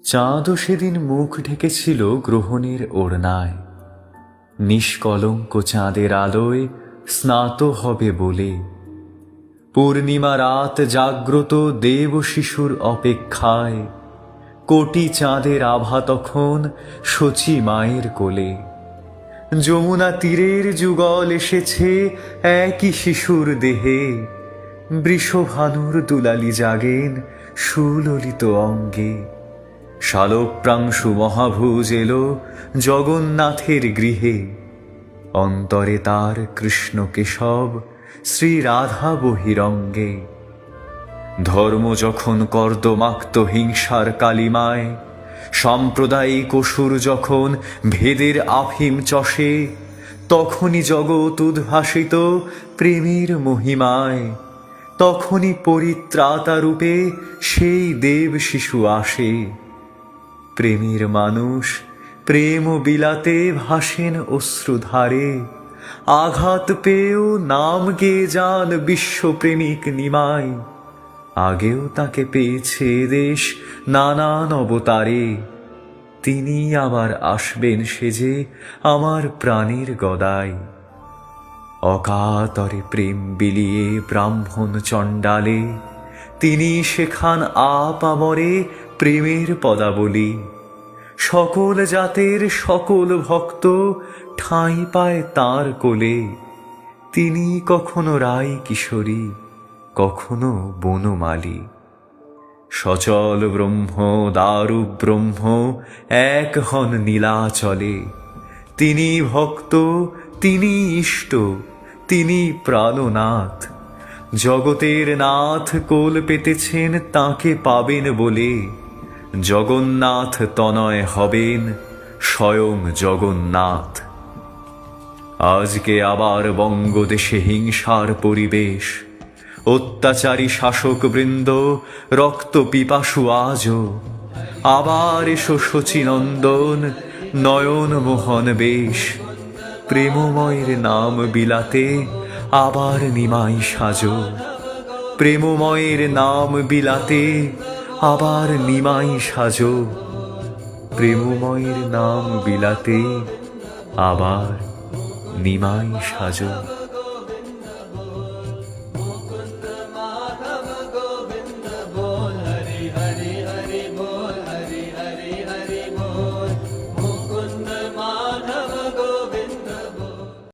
চাঁদও সেদিন মুখ ঢেকেছিল গ্রহণের ওড়নায়। নিষ্কলঙ্ক চাঁদের আলোয় স্নাত হবে বলে। পূর্ণিমা রাত জাগ্রত দেব শিশুর অপেক্ষায়। কোটি চাঁদের আভা তখন শচী মায়ের কোলে। যমুনা তীরের যুগল এসেছে একই শিশুর দেহে। বৃষভানুর দুলালি জাগেন সুললিত অঙ্গে। শালক্রাংশু মহাভুজ এলো জগন্নাথের গৃহে। অন্তরে তার কৃষ্ণ কেশব শ্রী রাধা বহিরঙ্গে। ধর্ম যখন কর্দমাক্ত হিংসার কালিমায়, সাম্প্রদায়িক অসুর যখন ভেদের আফিম চষে, তখনই জগৎ উদ্ভাসিত প্রেমের মহিমায়। তখনই পরিত্রাতা রূপে সেই দেব শিশু আসে। প্রেমের মানুষ প্রেম বিলাতে ভাসেন অশ্রুধারে। আঘাত পেয়েও নাম গেয়ে যান বিশ্বপ্রেমিক নিমাই। আগেও তাকে পেয়েছে দেশ নানান অবতারে। তিনি আবার আসবেন সেজে আমার প্রাণের গদায়। অকাতরে প্রেম বিলিয়ে ব্রাহ্মণ চণ্ডালে তিনি শেখান আপামরে প্রেমের পদাবলী। সকল জাতের সকল ভক্ত ঠাঁই পায় তাঁর কোলে। তিনি কখনো রাই কিশোরী, কখনো বনমালী। সচল ব্রহ্ম দারু ব্রহ্ম এক হন নীলাচলে। তিনি ভক্ত, তিনি ইষ্ট, তিনি প্রাণনাথ। জগতের নাথ কোল পেতেছেন তাঁকে পাবেন বলে। জগন্নাথ তনয় হবেন স্বয়ং জগন্নাথ। আজকে আবার বঙ্গদেশে হিংসার পরিবেশ। অত্যাচারী শাসক বৃন্দ রক্ত পিপাসু আজও। আবার এসো শচীনন্দন নয়ন মোহন বেশ। প্রেমময়ের নাম বিলাতে আবার নিমাই সাজো। প্রেমময়ের নাম বিলাতে আবার নিমাই সাজো। প্রেমময়ের নাম বিলাতে আবার নিমাই সাজো।